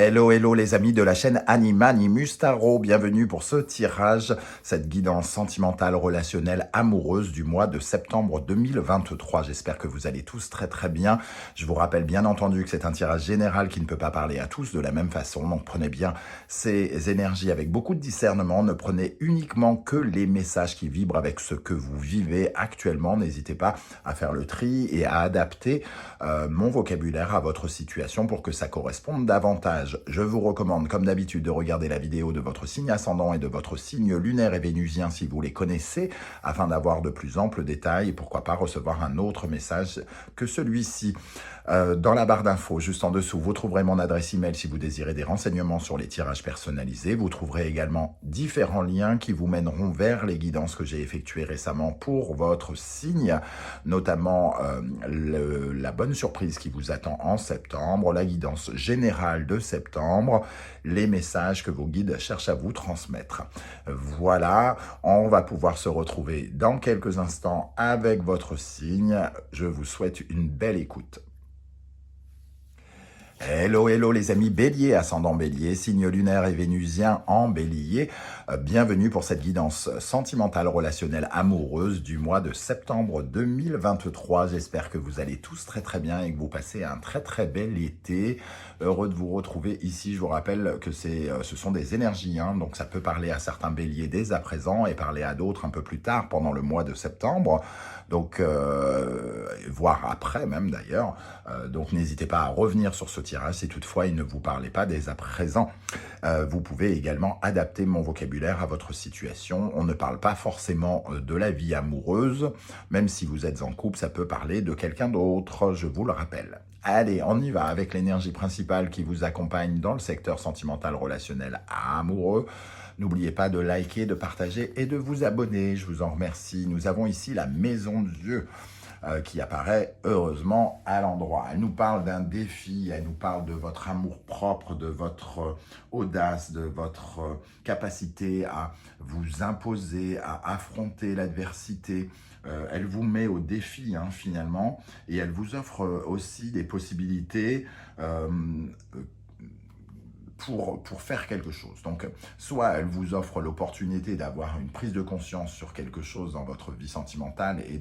Hello, hello les amis de la chaîne Animanimus Tarot, bienvenue pour ce tirage, cette guidance sentimentale, relationnelle, amoureuse du mois de septembre 2023. J'espère que vous allez tous très très bien. Je vous rappelle bien entendu que c'est un tirage général qui ne peut pas parler à tous de la même façon, donc prenez bien ces énergies avec beaucoup de discernement, ne prenez uniquement que les messages qui vibrent avec ce que vous vivez actuellement. N'hésitez pas à faire le tri et à adapter mon vocabulaire à votre situation pour que ça corresponde davantage. Je vous recommande, comme d'habitude, de regarder la vidéo de votre signe ascendant et de votre signe lunaire et vénusien si vous les connaissez, afin d'avoir de plus amples détails et pourquoi pas recevoir un autre message que celui-ci. Dans la barre d'infos, juste en dessous, vous trouverez mon adresse email si vous désirez des renseignements sur les tirages personnalisés. Vous trouverez également différents liens qui vous mèneront vers les guidances que j'ai effectuées récemment pour votre signe, notamment la bonne surprise qui vous attend en septembre, la guidance générale de septembre, les messages que vos guides cherchent à vous transmettre. Voilà, on va pouvoir se retrouver dans quelques instants avec votre signe. Je vous souhaite une belle écoute. Hello, hello les amis Bélier, ascendant Bélier, signe lunaire et vénusien en Bélier. Bienvenue pour cette guidance sentimentale, relationnelle, amoureuse du mois de septembre 2023. J'espère que vous allez tous très très bien et que vous passez un très très bel été. Heureux de vous retrouver ici. Je vous rappelle que ce sont des énergies, donc ça peut parler à certains Béliers dès à présent et parler à d'autres un peu plus tard pendant le mois de septembre. Donc, voire après même d'ailleurs. Donc, n'hésitez pas à revenir sur ce tirage si toutefois il ne vous parlait pas dès à présent. Vous pouvez également adapter mon vocabulaire à votre situation. On ne parle pas forcément de la vie amoureuse. Même si vous êtes en couple, ça peut parler de quelqu'un d'autre, je vous le rappelle. Allez, on y va avec l'énergie principale qui vous accompagne dans le secteur sentimental, relationnel, amoureux. N'oubliez pas de liker, de partager et de vous abonner. Je vous en remercie. Nous avons ici la Maison de Dieu qui apparaît heureusement à l'endroit. Elle nous parle d'un défi, elle nous parle de votre amour-propre, de votre audace, de votre capacité à vous imposer, à affronter l'adversité. Elle vous met au défi finalement et elle vous offre aussi des possibilités pour faire quelque chose. Donc, soit elle vous offre l'opportunité d'avoir une prise de conscience sur quelque chose dans votre vie sentimentale et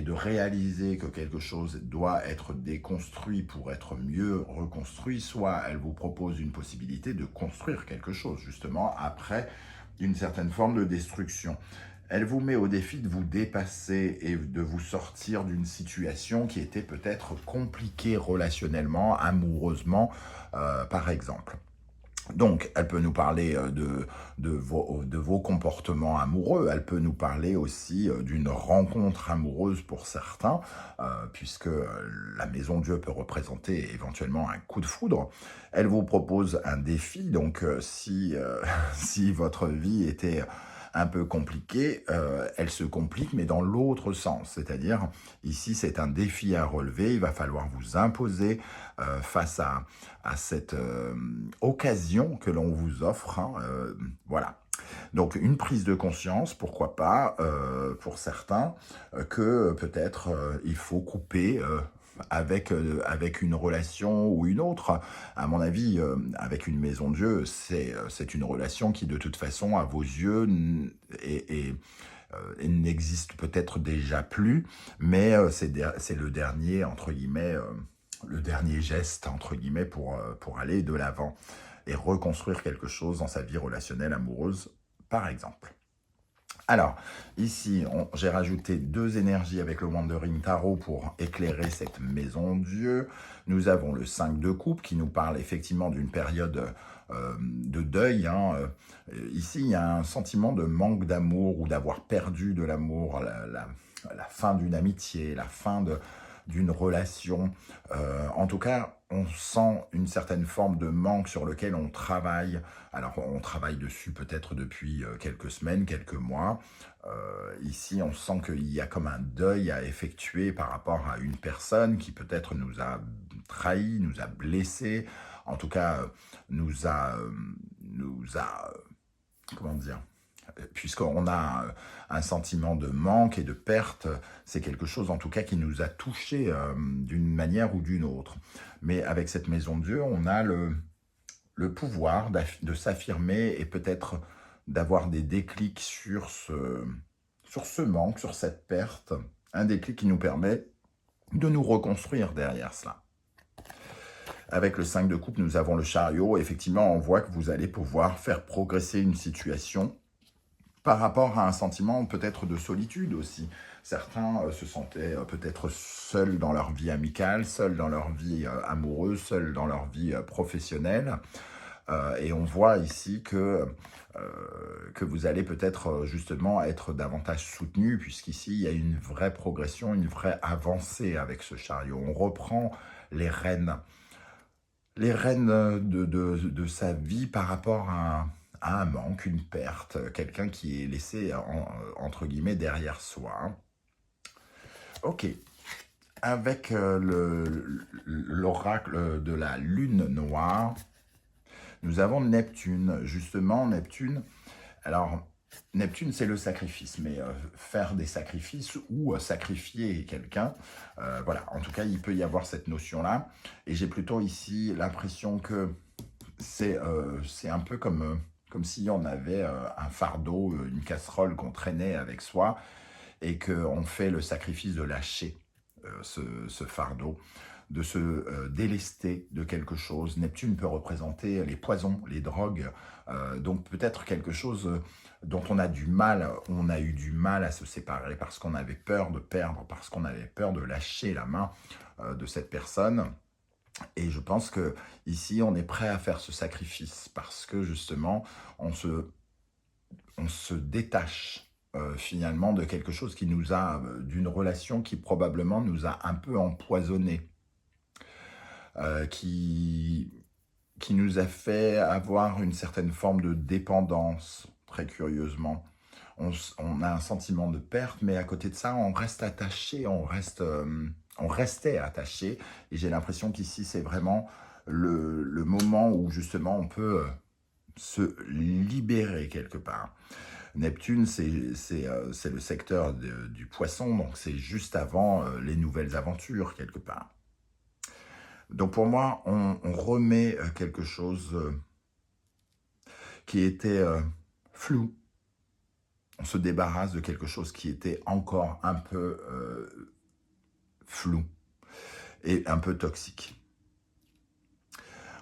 de réaliser que quelque chose doit être déconstruit pour être mieux reconstruit, soit elle vous propose une possibilité de construire quelque chose, justement, après une certaine forme de destruction. Elle vous met au défi de vous dépasser et de vous sortir d'une situation qui était peut-être compliquée relationnellement, amoureusement, par exemple. Donc, elle peut nous parler de vos comportements amoureux, elle peut nous parler aussi d'une rencontre amoureuse pour certains, puisque la Maison de Dieu peut représenter éventuellement un coup de foudre. Elle vous propose un défi, donc si votre vie était un peu compliquée, elle se complique, mais dans l'autre sens. C'est-à-dire, ici, c'est un défi à relever. Il va falloir vous imposer face à cette occasion que l'on vous offre. Voilà. Donc, une prise de conscience, pourquoi pas, pour certains, que peut-être il faut couper avec une relation ou une autre. À mon avis, avec une Maison de Dieu, c'est une relation qui, de toute façon, à vos yeux, n'existe peut-être déjà plus, mais c'est le dernier, entre guillemets, le dernier geste, entre guillemets, pour aller de l'avant et reconstruire quelque chose dans sa vie relationnelle, amoureuse, par exemple. Alors, ici, j'ai rajouté deux énergies avec le Wandering Tarot pour éclairer cette Maison de Dieu. Nous avons le 5 de coupe qui nous parle effectivement d'une période de deuil. Ici, il y a un sentiment de manque d'amour ou d'avoir perdu de l'amour, la fin d'une amitié, la fin d'une relation. En tout cas, on sent une certaine forme de manque sur lequel on travaille. Alors, on travaille dessus peut-être depuis quelques semaines, quelques mois. Ici, on sent qu'il y a comme un deuil à effectuer par rapport à une personne qui peut-être nous a trahis, nous a blessés, en tout cas, nous a comment dire, puisqu'on a un sentiment de manque et de perte, c'est quelque chose en tout cas qui nous a touchés d'une manière ou d'une autre. Mais avec cette Maison de Dieu, on a le pouvoir de s'affirmer et peut-être d'avoir des déclics sur ce manque, sur cette perte. Un déclic qui nous permet de nous reconstruire derrière cela. Avec le 5 de coupe, nous avons le chariot. Effectivement, on voit que vous allez pouvoir faire progresser une situation par rapport à un sentiment peut-être de solitude aussi. Certains se sentaient peut-être seuls dans leur vie amicale, seuls dans leur vie amoureuse, seuls dans leur vie professionnelle. Et on voit ici que vous allez peut-être justement être davantage soutenu, puisqu'ici, il y a une vraie progression, une vraie avancée avec ce chariot. On reprend les rênes de sa vie par rapport à un manque, une perte, quelqu'un qui est laissé, entre guillemets, derrière soi. Hein. Ok. Avec l'oracle de la lune noire, nous avons Neptune. Justement, Neptune, alors, Neptune, c'est le sacrifice, mais faire des sacrifices ou sacrifier quelqu'un, voilà, en tout cas, il peut y avoir cette notion-là. Et j'ai plutôt ici l'impression que c'est un peu comme si on avait un fardeau, une casserole qu'on traînait avec soi et qu'on fait le sacrifice de lâcher ce fardeau, de se délester de quelque chose. Neptune peut représenter les poisons, les drogues, donc peut-être quelque chose dont on a eu du mal à se séparer parce qu'on avait peur de perdre, parce qu'on avait peur de lâcher la main de cette personne. Et je pense que ici, on est prêt à faire ce sacrifice parce que justement, on se détache finalement de quelque chose qui nous a, d'une relation qui probablement nous a un peu empoisonné, qui nous a fait avoir une certaine forme de dépendance, très curieusement. On a un sentiment de perte, mais à côté de ça, on reste attaché, on restait attaché. Et j'ai l'impression qu'ici, c'est vraiment le moment où justement on peut se libérer quelque part. Neptune, c'est le secteur du poisson, donc c'est juste avant les nouvelles aventures quelque part. Donc pour moi, on remet quelque chose qui était flou. On se débarrasse de quelque chose qui était encore un peu flou et un peu toxique.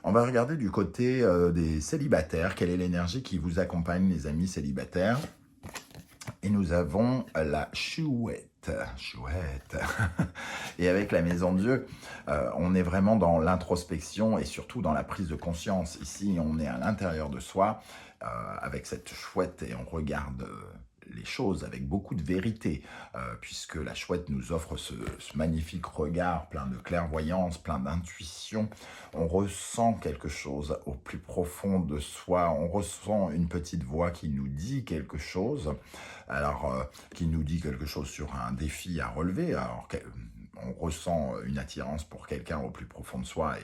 On va regarder du côté des célibataires. Quelle est l'énergie qui vous accompagne, les amis célibataires? Et nous avons la chouette. Chouette. Et avec la maison de Dieu, on est vraiment dans l'introspection et surtout dans la prise de conscience. Ici, on est à l'intérieur de soi avec cette chouette et on regarde les choses avec beaucoup de vérité, puisque la chouette nous offre ce magnifique regard plein de clairvoyance, plein d'intuition. On ressent quelque chose au plus profond de soi, on ressent une petite voix qui nous dit quelque chose, alors qui nous dit quelque chose sur un défi à relever, alors on ressent une attirance pour quelqu'un au plus profond de soi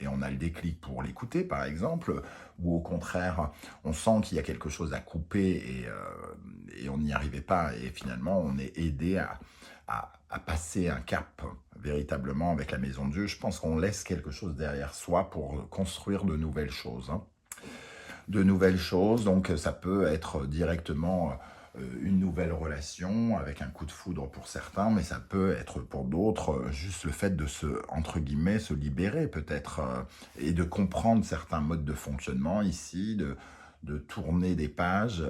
et on a le déclic pour l'écouter, par exemple, ou au contraire, on sent qu'il y a quelque chose à couper et on n'y arrivait pas, et finalement, on est aidé à passer un cap, véritablement, avec la Maison de Dieu. Je pense qu'on laisse quelque chose derrière soi pour construire de nouvelles choses. Hein. De nouvelles choses, donc ça peut être directement une nouvelle relation avec un coup de foudre pour certains, mais ça peut être pour d'autres juste le fait de entre guillemets, se libérer peut-être et de comprendre certains modes de fonctionnement ici, de tourner des pages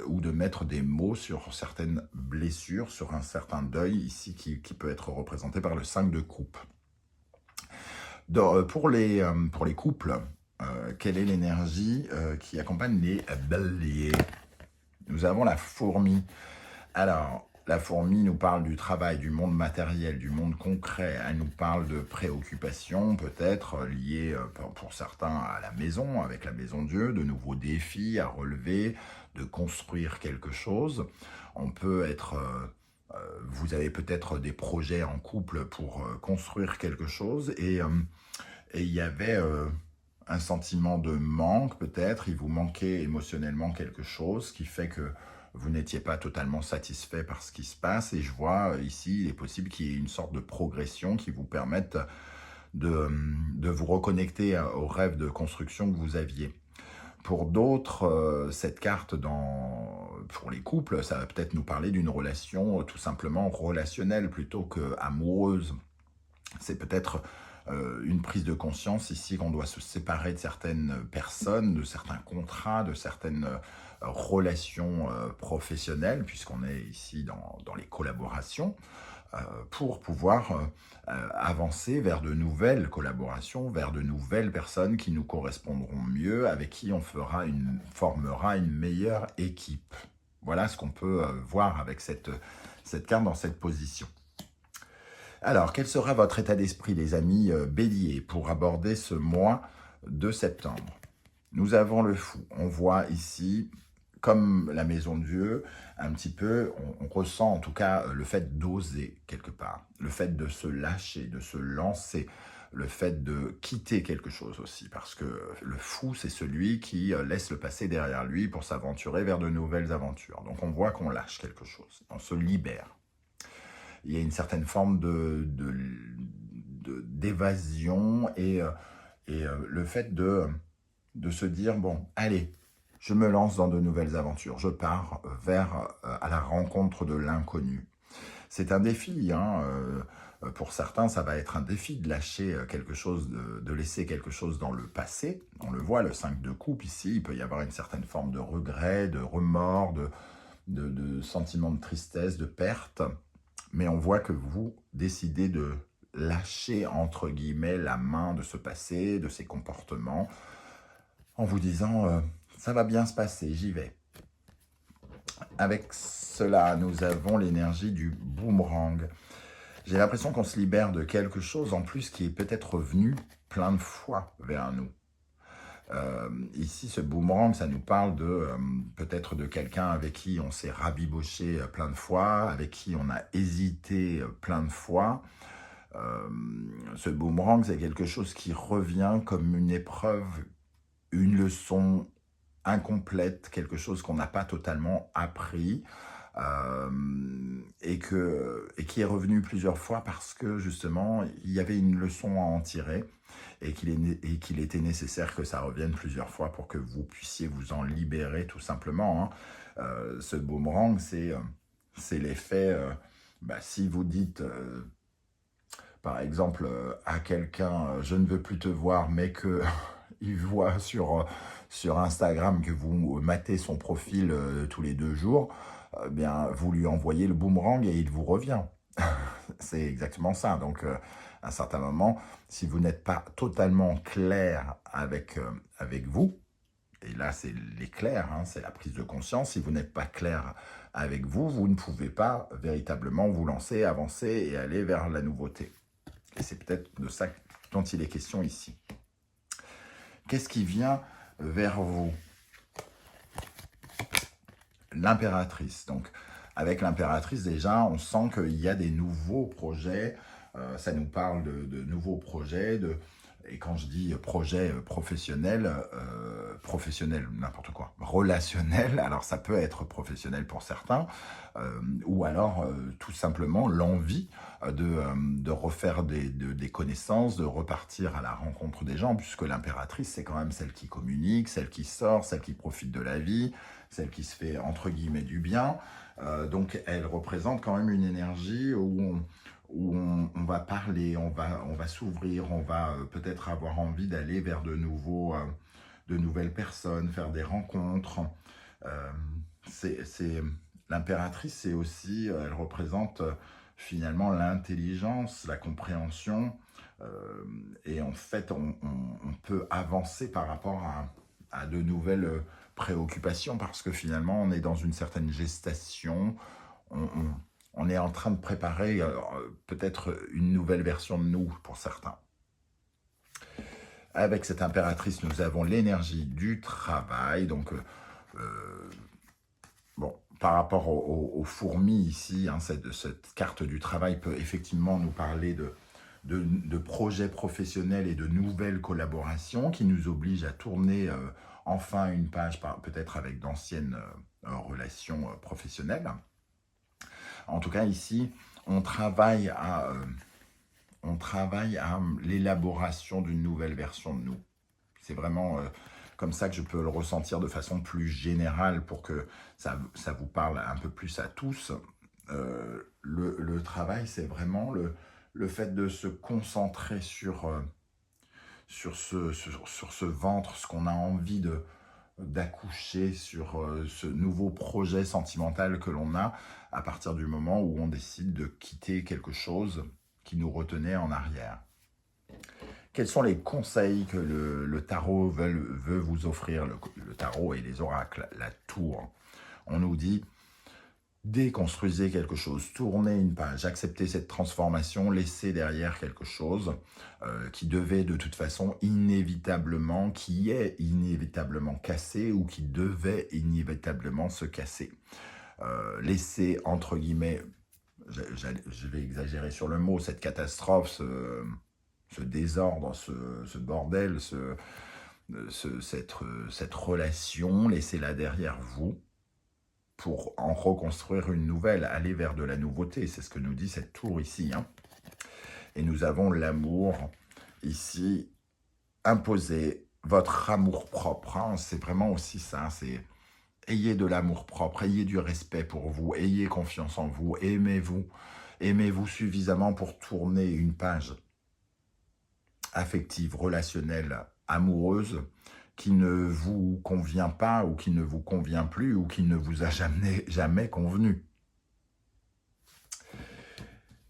ou de mettre des mots sur certaines blessures, sur un certain deuil ici qui peut être représenté par le 5 de coupe. Pour les couples, quelle est l'énergie qui accompagne les béliers? Nous avons la fourmi. Alors, la fourmi nous parle du travail, du monde matériel, du monde concret. Elle nous parle de préoccupations peut-être liées pour certains à la maison, avec la maison de Dieu, de nouveaux défis à relever, de construire quelque chose. On peut être... vous avez peut-être des projets en couple pour construire quelque chose et il y avait un sentiment de manque peut-être, il vous manquait émotionnellement quelque chose qui fait que vous n'étiez pas totalement satisfait par ce qui se passe et je vois ici, il est possible qu'il y ait une sorte de progression qui vous permette de vous reconnecter au rêve de construction que vous aviez. Pour d'autres, cette carte, pour les couples, ça va peut-être nous parler d'une relation tout simplement relationnelle plutôt qu'amoureuse. C'est peut-être une prise de conscience ici qu'on doit se séparer de certaines personnes, de certains contrats, de certaines relations professionnelles, puisqu'on est ici dans les collaborations, pour pouvoir avancer vers de nouvelles collaborations, vers de nouvelles personnes qui nous correspondront mieux, avec qui on formera une meilleure équipe. Voilà ce qu'on peut voir avec cette carte dans cette position. Alors, quel sera votre état d'esprit, les amis béliers, pour aborder ce mois de septembre? Nous avons le fou. On voit ici, comme la maison de Dieu, un petit peu, on ressent en tout cas le fait d'oser quelque part, le fait de se lâcher, de se lancer, le fait de quitter quelque chose aussi, parce que le fou, c'est celui qui laisse le passé derrière lui pour s'aventurer vers de nouvelles aventures. Donc on voit qu'on lâche quelque chose, on se libère. Il y a une certaine forme d'évasion et le fait de se dire, bon, allez, je me lance dans de nouvelles aventures, je pars à la rencontre de l'inconnu. C'est un défi, hein, pour certains, ça va être un défi de lâcher quelque chose, de laisser quelque chose dans le passé. On le voit, le 5 de coupe ici, il peut y avoir une certaine forme de regret, de remords, de sentiment de tristesse, de perte. Mais on voit que vous décidez de lâcher, entre guillemets, la main de ce passé, de ces comportements, en vous disant ça va bien se passer, j'y vais. Avec cela, nous avons l'énergie du boomerang. J'ai l'impression qu'on se libère de quelque chose en plus qui est peut-être revenu plein de fois vers nous. Ici, ce boomerang, ça nous parle peut-être de quelqu'un avec qui on s'est rabiboché plein de fois, avec qui on a hésité plein de fois. Ce boomerang, c'est quelque chose qui revient comme une épreuve, une leçon incomplète, quelque chose qu'on n'a pas totalement appris et qui est revenu plusieurs fois parce que justement, il y avait une leçon à en tirer. Et qu'il était nécessaire que ça revienne plusieurs fois pour que vous puissiez vous en libérer tout simplement. Hein. Ce boomerang, c'est l'effet, si vous dites, par exemple, à quelqu'un « je ne veux plus te voir », mais qu'il voit sur Instagram que vous matez son profil tous les 2 jours, bien, vous lui envoyez le boomerang et il vous revient. C'est exactement ça. Donc, à un certain moment, si vous n'êtes pas totalement clair avec vous, et là c'est l'éclair, hein, c'est la prise de conscience, si vous n'êtes pas clair avec vous, vous ne pouvez pas véritablement vous lancer, avancer et aller vers la nouveauté. Et c'est peut-être de ça dont il est question ici. Qu'est-ce qui vient vers vous? L'impératrice. Donc, avec l'impératrice, déjà, on sent qu'il y a des nouveaux projets. Ça nous parle de nouveaux projets. Et quand je dis projet professionnel, n'importe quoi, relationnel, alors ça peut être professionnel pour certains, ou alors tout simplement l'envie de refaire des connaissances, de repartir à la rencontre des gens, puisque l'impératrice, c'est quand même celle qui communique, celle qui sort, celle qui profite de la vie, celle qui se fait entre guillemets du bien. Donc elle représente quand même une énergie où on va parler, on va s'ouvrir, on va peut-être avoir envie d'aller vers de nouvelles personnes, faire des rencontres. L'impératrice, c'est aussi, elle représente finalement l'intelligence, la compréhension, et en fait, on peut avancer par rapport à de nouvelles préoccupations, parce que finalement, on est dans une certaine gestation, on est en train de préparer peut-être une nouvelle version de nous pour certains. Avec cette impératrice, nous avons l'énergie du travail. Donc, par rapport aux fourmis ici, hein, cette carte du travail peut effectivement nous parler de projets professionnels et de nouvelles collaborations qui nous obligent à tourner enfin une page, peut-être avec d'anciennes relations professionnelles. En tout cas, ici, on travaille à travaille à l'élaboration d'une nouvelle version de nous. C'est vraiment comme ça que je peux le ressentir de façon plus générale pour que ça vous parle un peu plus à tous. Le travail, c'est vraiment le fait de se concentrer sur ce ventre, ce qu'on a envie d'accoucher, sur ce nouveau projet sentimental que l'on a à partir du moment où on décide de quitter quelque chose qui nous retenait en arrière. Quels sont les conseils que le tarot veut vous offrir, le tarot et les oracles, la tour? On nous dit, déconstruisez quelque chose, tournez une page, acceptez cette transformation, laissez derrière quelque chose qui devait de toute façon inévitablement, qui est inévitablement cassé ou qui devait inévitablement se casser. Laissez, entre guillemets, je vais exagérer sur le mot, cette catastrophe, ce désordre, ce bordel, cette relation, laissez-la derrière vous pour en reconstruire une nouvelle, aller vers de la nouveauté. C'est ce que nous dit cette tour ici. Hein. Et nous avons l'amour ici, imposé, votre amour-propre. Hein. C'est vraiment aussi ça, c'est ayez de l'amour-propre, ayez du respect pour vous, ayez confiance en vous, aimez-vous. Aimez-vous suffisamment pour tourner une page affective, relationnelle, amoureuse, qui ne vous convient pas ou qui ne vous convient plus ou qui ne vous a jamais convenu.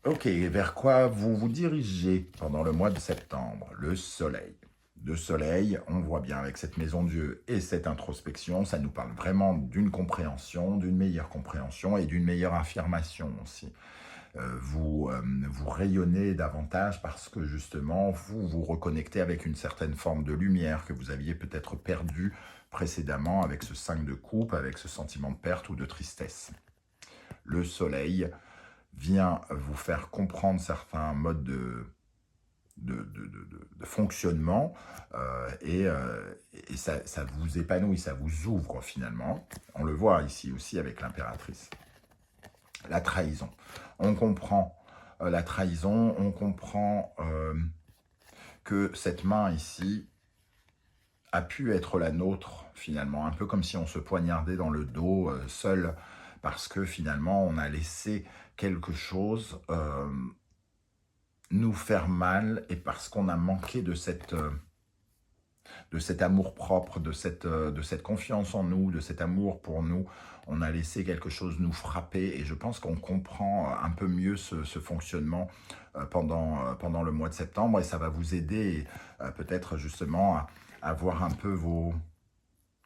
Ok, vers quoi vous vous dirigez pendant le mois de septembre? Le soleil. Le soleil, on voit bien avec cette maison Dieu et cette introspection, ça nous parle vraiment d'une compréhension, d'une meilleure compréhension et d'une meilleure affirmation aussi. Vous rayonnez davantage parce que justement, vous vous reconnectez avec une certaine forme de lumière que vous aviez peut-être perdue précédemment avec ce 5 de coupe, avec ce sentiment de perte ou de tristesse. Le soleil vient vous faire comprendre certains modes de fonctionnement et ça vous épanouit, ça vous ouvre finalement. On le voit ici aussi avec l'impératrice. La trahison. On comprend la trahison, on comprend que cette main ici a pu être la nôtre finalement, un peu comme si on se poignardait dans le dos seul, parce que finalement on a laissé quelque chose nous faire mal et parce qu'on a manqué de cet amour-propre, de cette confiance en nous, de cet amour pour nous. On a laissé quelque chose nous frapper et je pense qu'on comprend un peu mieux ce fonctionnement pendant le mois de septembre et ça va vous aider peut-être justement à voir un peu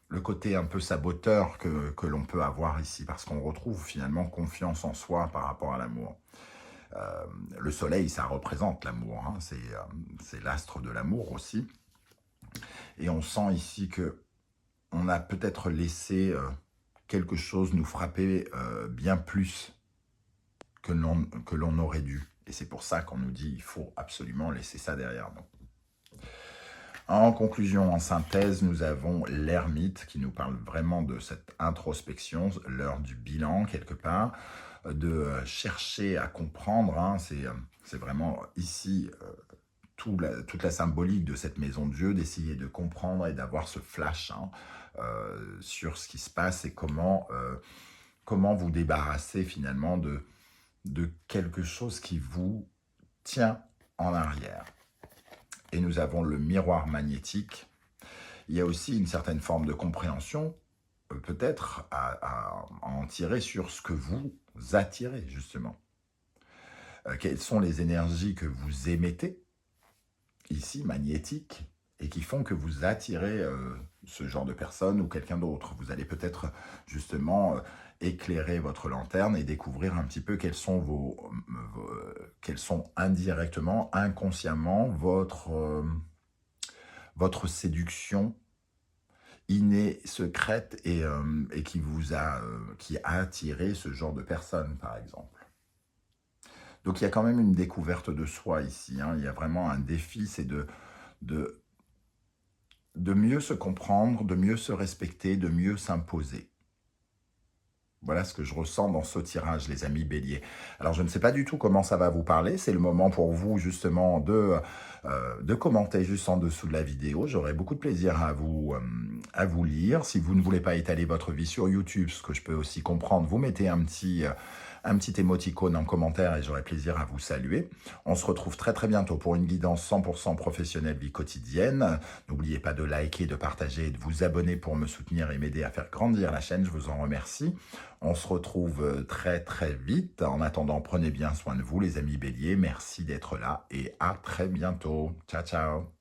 le côté un peu saboteur que l'on peut avoir ici parce qu'on retrouve finalement confiance en soi par rapport à l'amour. Le soleil, ça représente l'amour, hein, c'est l'astre de l'amour aussi. Et on sent ici que on a peut-être laissé quelque chose nous frapper bien plus que l'on aurait dû. Et c'est pour ça qu'on nous dit il faut absolument laisser ça derrière nous. En conclusion, en synthèse, nous avons l'ermite qui nous parle vraiment de cette introspection, l'heure du bilan quelque part, de chercher à comprendre. Hein, c'est vraiment ici toute la symbolique de cette maison de Dieu, d'essayer de comprendre et d'avoir ce flash sur ce qui se passe et comment vous débarrasser finalement de quelque chose qui vous tient en arrière. Et nous avons le miroir magnétique. Il y a aussi une certaine forme de compréhension, peut-être à en tirer sur ce que vous attirez justement. Quelles sont les énergies que vous émettez ici, magnétique, et qui font que vous attirez ce genre de personne ou quelqu'un d'autre. Vous allez peut-être justement éclairer votre lanterne et découvrir un petit peu quelles sont quelles sont indirectement, inconsciemment, votre séduction innée, secrète et qui a attiré ce genre de personne, par exemple. Donc il y a quand même une découverte de soi ici. Hein. Il y a vraiment un défi, c'est de mieux se comprendre, de mieux se respecter, de mieux s'imposer. Voilà ce que je ressens dans ce tirage, les amis béliers. Alors, je ne sais pas du tout comment ça va vous parler. C'est le moment pour vous, justement, de commenter juste en dessous de la vidéo. J'aurai beaucoup de plaisir à vous lire. Si vous ne voulez pas étaler votre vie sur YouTube, ce que je peux aussi comprendre, vous mettez un petit émoticône en commentaire et j'aurai plaisir à vous saluer. On se retrouve très très bientôt pour une guidance 100% professionnelle vie quotidienne. N'oubliez pas de liker, de partager et de vous abonner pour me soutenir et m'aider à faire grandir la chaîne. Je vous en remercie. On se retrouve très très vite. En attendant, prenez bien soin de vous les amis béliers. Merci d'être là et à très bientôt. Ciao ciao.